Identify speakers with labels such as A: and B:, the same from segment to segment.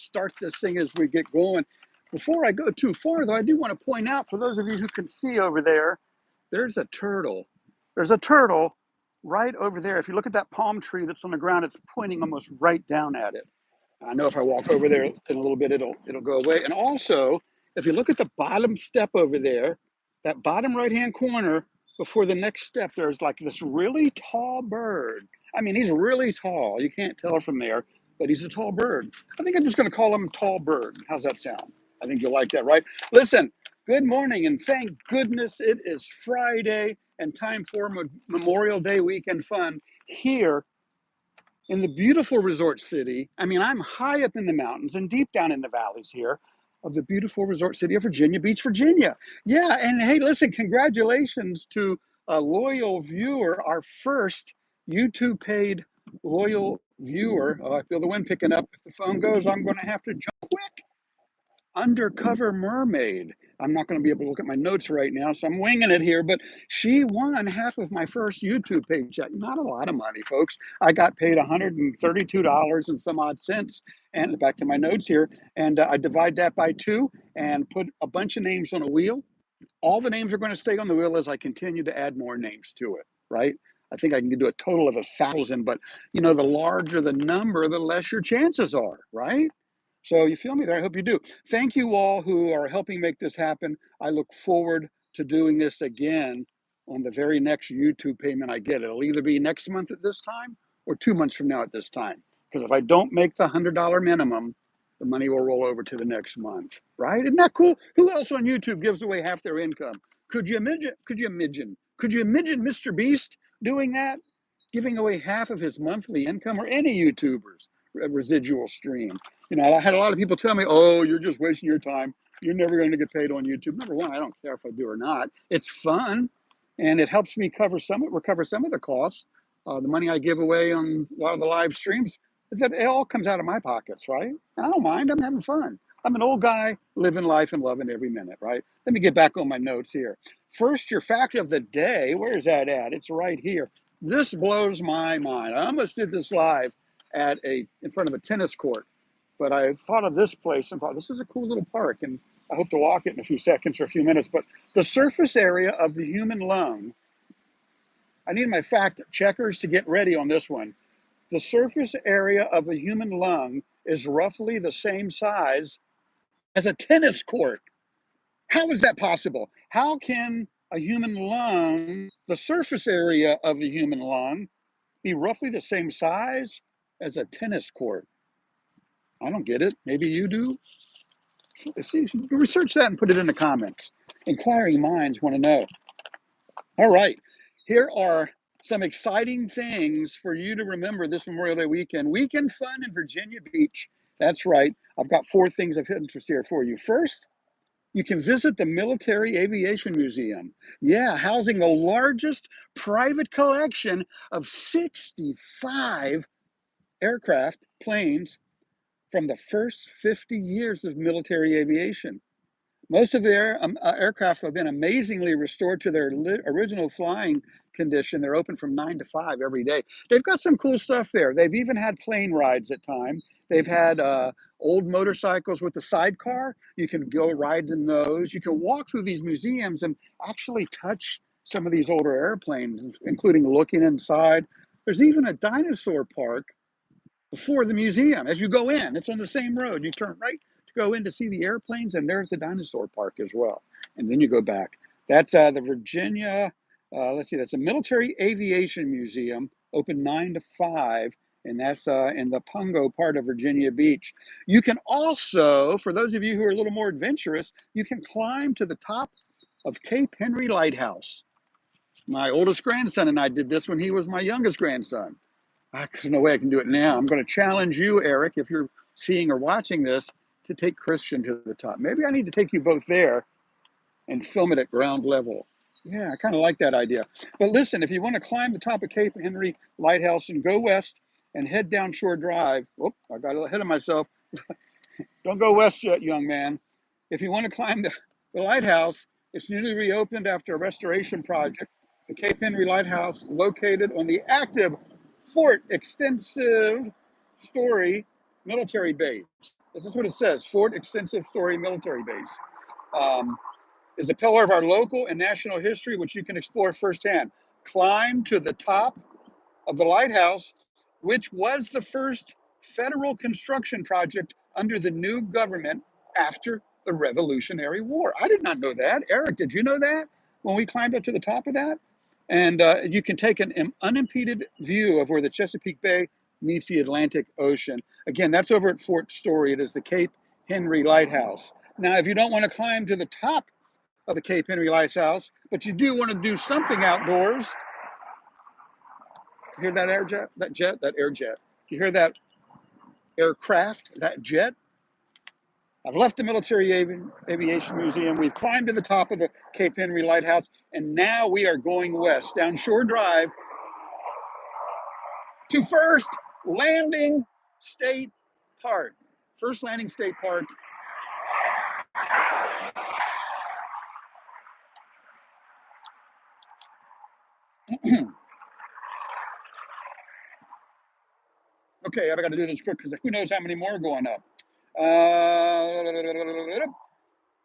A: start this thing as we get going. Before I go too far, though, I do want to point out, for those of you who can see over there, there's a turtle. There's a turtle right over there. If you look at that palm tree that's on the ground, it's pointing almost right down at it. I know if I walk over there in a little bit, it'll go away. And also, if you look at the bottom step over there, that bottom right-hand corner before the next step, there's like this really tall bird. I mean, he's really tall. You can't tell from there, but he's a tall bird. I think I'm just going to call him Tall Bird. How's that sound? I think you'll like that, right? Listen, good morning, and thank goodness it is Friday and time for Memorial Day weekend fun here in the beautiful resort city. I mean, I'm high up in the mountains and deep down in the valleys here of the beautiful resort city of Virginia Beach, Virginia. Yeah, and hey, listen, congratulations to a loyal viewer, our first YouTube paid loyal viewer. Oh, I feel the wind picking up. If the phone goes, I'm going to have to jump quick. Undercover Mermaid. I'm not going to be able to look at my notes right now, so I'm winging it here, but she won half of my first YouTube paycheck. Not a lot of money, folks. I got paid $132 and some odd cents. And back to my notes here, and I divide that by 2 and put a bunch of names on a wheel. All the names are going to stay on the wheel as I continue to add more names to it, right? I think I can do a total of 1,000, but you know, the larger the number, the less your chances are, right? So you feel me there? I hope you do. Thank you all who are helping make this happen. I look forward to doing this again on the very next YouTube payment I get. It'll either be next month at this time or 2 months from now at this time. Because if I don't make the $100 minimum, the money will roll over to the next month, right? Isn't that cool? Who else on YouTube gives away half their income? Could you imagine Mr. Beast doing that? Giving away half of his monthly income, or any YouTubers residual stream. You know, I had a lot of people tell me, oh, you're just wasting your time. You're never going to get paid on YouTube. Number one, I don't care if I do or not. It's fun, and it helps me recover some of the costs. The money I give away on a lot of the live streams, it all comes out of my pockets, right? And I don't mind. I'm having fun. I'm an old guy living life and loving every minute, right? Let me get back on my notes here. First, your fact of the day. Where's that at? It's right here. This blows my mind. I almost did this live in front of a tennis court, but I thought of this place and thought, this is a cool little park, and I hope to walk it in a few seconds or a few minutes. But the surface area of the human lung, I need my fact checkers to get ready on this one. The surface area of the human lung is roughly the same size as a tennis court. How is that possible? How can a human lung, the surface area of the human lung, be roughly the same size as a tennis court? I don't get it. Maybe you do. See, research that and put it in the comments. Inquiring minds want to know. All right, here are some exciting things for you to remember this Memorial Day weekend. Weekend fun in Virginia Beach. That's right. I've got 4 things of interest here for you. First, you can visit the Military Aviation Museum. Yeah, housing the largest private collection of 65 aircraft, planes, from the first 50 years of military aviation. Most of their aircraft have been amazingly restored to their original flying condition. They're open from 9 to 5 every day. They've got some cool stuff there. They've even had plane rides at times. They've had old motorcycles with a sidecar. You can go ride in those. You can walk through these museums and actually touch some of these older airplanes, including looking inside. There's even a dinosaur park before the museum. As you go in, it's on the same road. You turn right to go in to see the airplanes, and there's the dinosaur park as well. And then you go back. That's the Virginia, that's a Military Aviation Museum, open 9 to 5, and that's in the Pungo part of Virginia Beach. You can also, for those of you who are a little more adventurous, you can climb to the top of Cape Henry Lighthouse. My oldest grandson and I did this when he was my youngest grandson. There's no way I can do it now. I'm going to challenge you, Eric, if you're seeing or watching this, to take Christian to the top. Maybe I need to take you both there and film it at ground level. Yeah, I kind of like that idea. But listen, if you want to climb the top of Cape Henry Lighthouse and go west and head down Shore Drive, I got ahead of myself. Don't go west yet, young man. If you want to climb the lighthouse, it's newly reopened after a restoration project. The Cape Henry Lighthouse, located on the active Fort Extensive Story military base. This is what it says. Fort Extensive Story Military Base is a pillar of our local and national history, which you can explore firsthand. Climb to the top of the lighthouse, which was the first federal construction project under the new government after the Revolutionary War. I did not know that. Eric, did you know that when we climbed up to the top of that? And you can take an unimpeded view of where the Chesapeake Bay meets the Atlantic Ocean. Again, that's over at Fort Story. It is the Cape Henry Lighthouse. Now, if you don't want to climb to the top of the Cape Henry Lighthouse, but you do want to do something outdoors, you hear that air jet? Do you hear that aircraft, that jet? I've left the Military Aviation Museum. We've climbed to the top of the Cape Henry Lighthouse, and now we are going west down Shore Drive to First Landing State Park. First Landing State Park. Okay, I got to do this quick because who knows how many more are going up.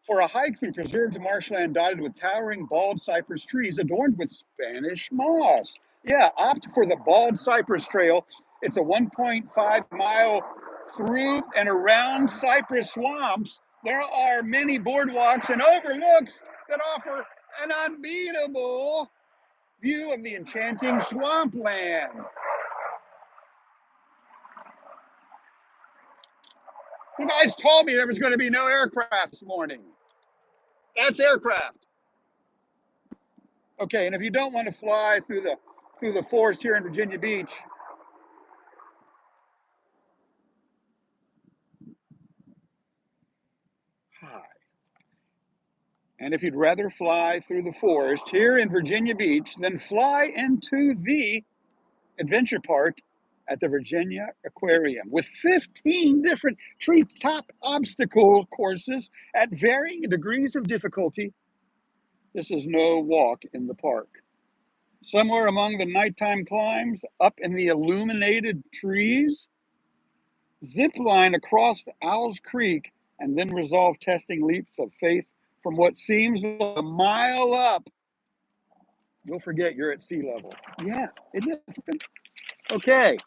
A: For a hike through preserved marshland dotted with towering bald cypress trees adorned with Spanish moss. Yeah, opt for the Bald Cypress Trail. It's a 1.5-mile through and around cypress swamps. There are many boardwalks and overlooks that offer an unbeatable view of the enchanting swampland. You guys told me there was going to be no aircraft this morning. That's aircraft. Okay, and if you don't want to fly through the forest here in Virginia Beach, hi. And if you'd rather fly through the forest here in Virginia Beach, then fly into the adventure park at the Virginia Aquarium with 15 different treetop obstacle courses at varying degrees of difficulty. This is no walk in the park. Somewhere among the nighttime climbs, up in the illuminated trees, zip line across the Owls Creek, and then resolve testing leaps of faith from what seems like a mile up. You'll forget you're at sea level. Yeah, it is. Okay.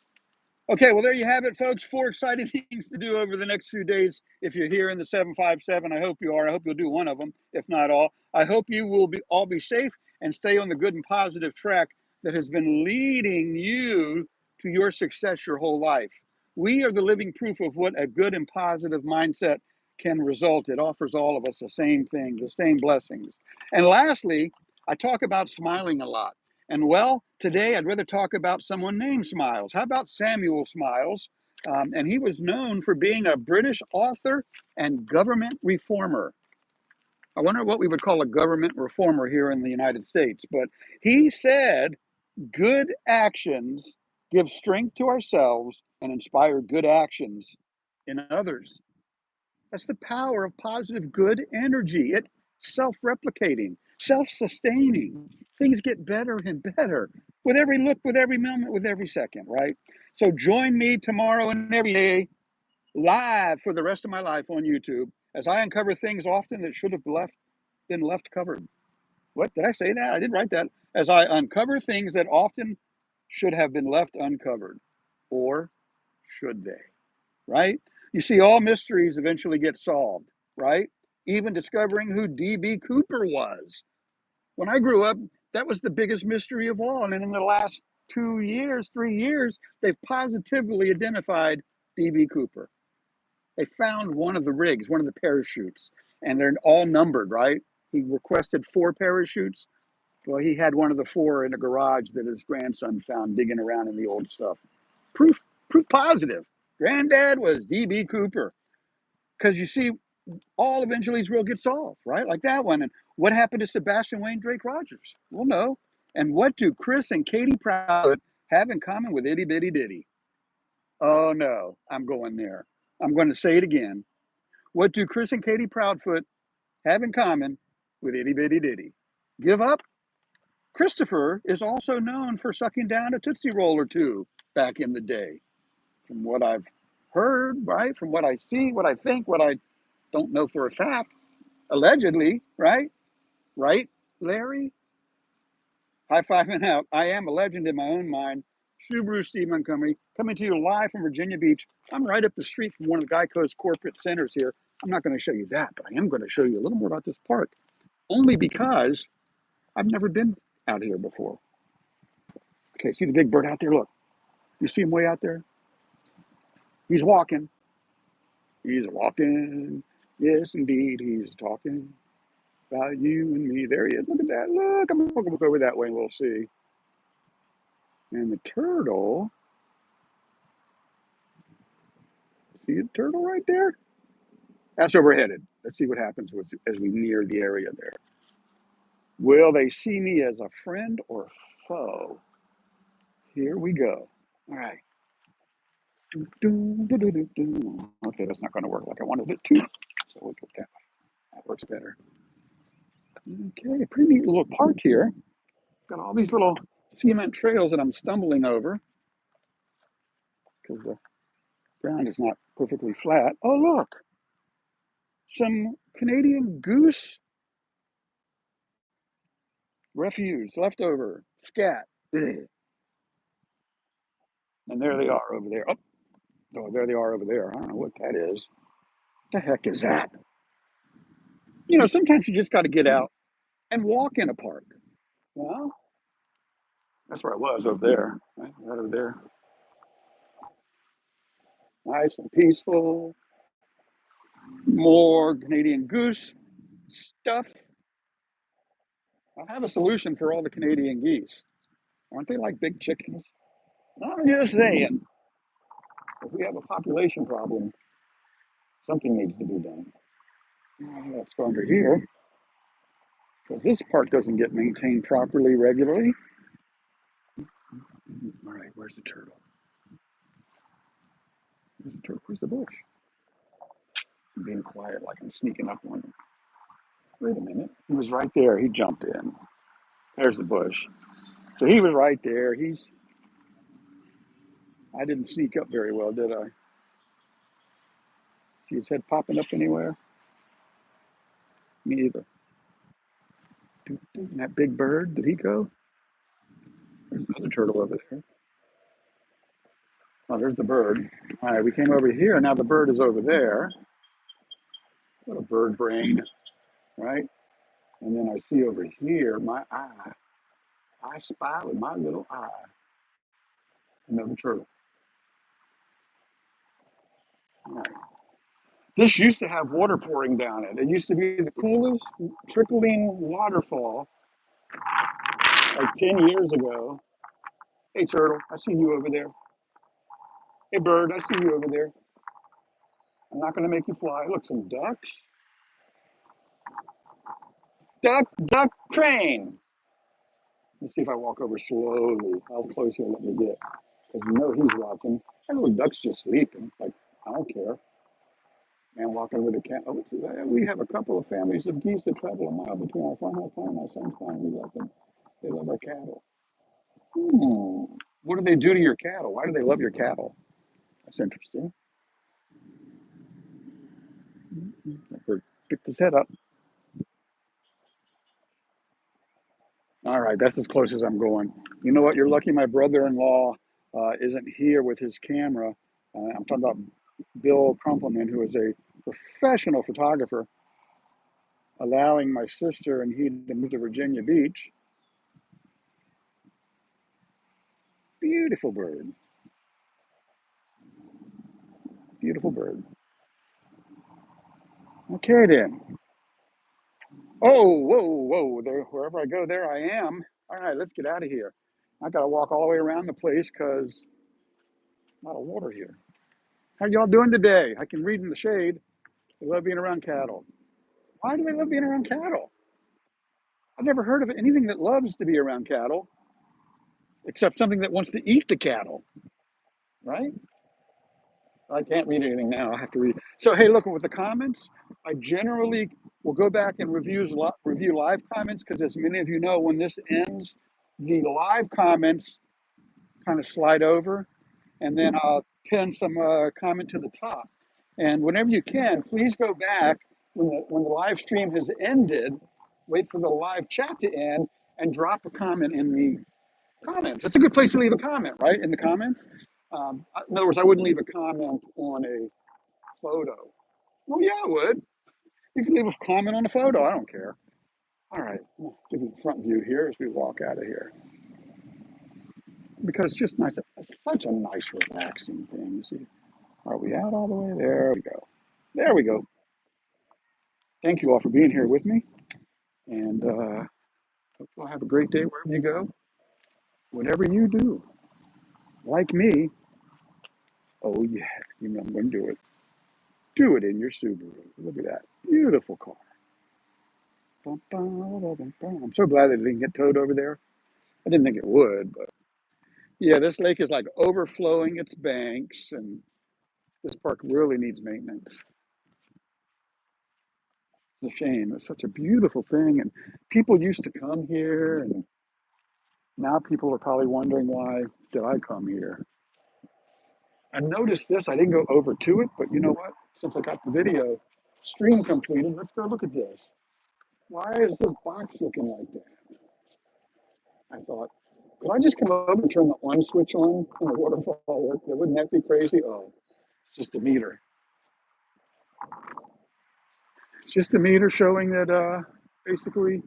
A: Okay, well, there you have it, folks. 4 exciting things to do over the next few days. If you're here in the 757, I hope you are. I hope you'll do one of them, if not all. I hope you will all be safe and stay on the good and positive track that has been leading you to your success your whole life. We are the living proof of what a good and positive mindset can result. It offers all of us the same thing, the same blessings. And lastly, I talk about smiling a lot. And well, today I'd rather talk about someone named Smiles. How about Samuel Smiles? And he was known for being a British author and government reformer. I wonder what we would call a government reformer here in the United States. But he said, good actions give strength to ourselves and inspire good actions in others. That's the power of positive good energy. It's self-replicating, self-sustaining. Things get better and better with every look, with every moment, with every second, right? So join me tomorrow and every day live for the rest of my life on YouTube as I uncover things often that should have been left covered. What did I say that? I didn't write that. As I uncover things that often should have been left uncovered, or should they? Right? You see, all mysteries eventually get solved, right? Even discovering who D.B. Cooper was. When I grew up, that was the biggest mystery of all. And in the last 2 years, 3 years, they've positively identified D.B. Cooper. They found one of the rigs, one of the parachutes, and they're all numbered, right? He requested 4 parachutes. Well, he had one of the 4 in a garage that his grandson found digging around in the old stuff. Proof positive. Granddad was D.B. Cooper. Because you see, all eventualities will get solved, right? Like that one. And what happened to Sebastian Wayne Drake Rogers? We'll know. And what do Chris and Katie Proud have in common with Itty Bitty Ditty? Oh no, I'm going there. I'm going to say it again. What do Chris and Katie Proudfoot have in common with Itty Bitty Ditty? Give up? Christopher is also known for sucking down a Tootsie Roll or two back in the day, from what I've heard, right? From what I see, what I think, what I don't know for a fact, allegedly, right? Right, Larry? High five and out. I am a legend in my own mind. SubaruSteve May coming to you live from Virginia Beach. I'm right up the street from one of the Geico's corporate centers here. I'm not going to show you that, but I am going to show you a little more about this park, only because I've never been out here before. Okay, see the big bird out there? Look, you see him way out there? He's walking. He's walking. Yes, indeed, he's talking about you and me. There he is. Look at that. Look, I'm going to look over that way and we'll see. And the turtle, see the turtle right there? That's where we're headed. Let's see what happens as we near the area there. Will they see me as a friend or foe? Here we go. All right. Okay, that's not going to work like I wanted it to. So we'll put that. That works better. Okay, pretty neat little park here. Got all these little cement trails that I'm stumbling over because the ground is not perfectly flat. Oh, look, some Canadian goose refuse, leftover, scat. Ugh. And there they are over there. Oh, there they are over there. I don't know what that is. What the heck is that? You know, sometimes you just got to get out and walk in a park. Well, that's where I was over there, right over there. Nice and peaceful. More Canadian goose stuff. I have a solution for all the Canadian geese. Aren't they like big chickens? I'm just saying, if we have a population problem, something needs to be done. Let's go under here, because this park doesn't get maintained properly regularly. All right, where's the turtle? Where's the turtle? Where's the bush? I'm being quiet like I'm sneaking up on him. Wait a minute. He was right there. He jumped in. There's the bush. So he was right there. I didn't sneak up very well, did I? See his head popping up anywhere? Me either. And that big bird, did he go? There's another turtle over there. Oh, there's the bird. All right, we came over here. Now the bird is over there. What a bird brain, right? And then I see over here my eye. I spy with my little eye another turtle. All right. This used to have water pouring down it. It used to be the coolest trickling waterfall like 10 years ago. Hey, turtle, I see you over there. Hey, bird, I see you over there. I'm not going to make you fly. Look, some ducks. Duck, crane. Let's see if I walk over slowly. How close he'll let me get. Because you know he's watching. That little duck's just sleeping. Like, I don't care. Man walking with a cat. Oh, we have a couple of families of geese that travel a mile between our farmhouse farm and my son's farm. We love them. They love our cattle. What do they do to your cattle? Why do they love your cattle? That's interesting. Pick his head up. All right, that's as close as I'm going. You know what? You're lucky my brother-in-law isn't here with his camera. I'm talking about Bill Crumpleman, who is a professional photographer, allowing my sister and he to move to Virginia Beach. Beautiful bird. Beautiful bird. Okay, then. Oh, whoa. There, wherever I go, there I am. All right, let's get out of here. I got to walk all the way around the place because a lot of water here. How y'all doing today? I can read in the shade. They love being around cattle. Why do they love being around cattle? I've never heard of anything that loves to be around cattle, except something that wants to eat the cattle, right? I can't read anything now. I have to read. So, hey, look, with the comments, I generally will go back and review live comments because, as many of you know, when this ends, the live comments kind of slide over, and then I'll pin some comment to the top. And whenever you can, please go back when the live stream has ended, wait for the live chat to end and drop a comment in the comments. That's a good place to leave a comment, right? In the comments. In other words, I wouldn't leave a comment on a photo. Well, yeah, I would. You can leave a comment on a photo. I don't care. All right, I'll give you the front view here as we walk out of here. Because it's just nice. It's such a nice, relaxing thing. See, are we out all the way? There we go. There we go. Thank you all for being here with me. And hope you'll have a great day wherever you go. Whatever you do, like me, oh yeah, you know I'm going to do it. Do it in your Subaru. Look at that. Beautiful car. Bum, bum, bum, bum. I'm so glad that it didn't get towed over there. I didn't think it would, but yeah, this lake is like overflowing its banks, and this park really needs maintenance. It's a shame. It's such a beautiful thing, and people used to come here, and now people are probably wondering, why did I come here? And notice this, I didn't go over to it, but you know what? Since I got the video stream completed, let's go look at this. Why is this box looking like that? I thought, could I just come over and turn the on switch on and the waterfall work? Wouldn't that be crazy? Oh, it's just a meter. It's just a meter showing that basically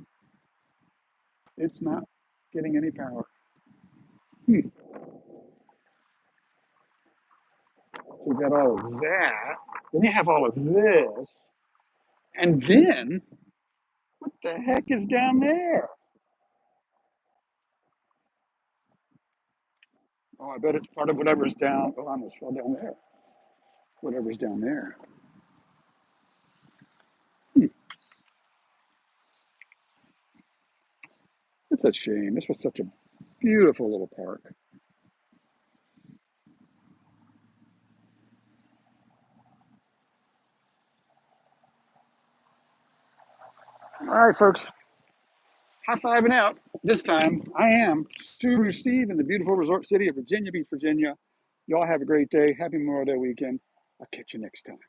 A: it's not getting any power. Hmm. So we got all of that. Then you have all of this. And then, what the heck is down there? Oh, I bet it's part of whatever's down. Oh, I almost fell down there. Whatever's down there. Hmm. It's a shame. This was such a beautiful little park. All right, folks. High fiving out. This time, I am Subaru Steve in the beautiful resort city of Virginia Beach, Virginia. Y'all have a great day. Happy Memorial Day weekend. I'll catch you next time.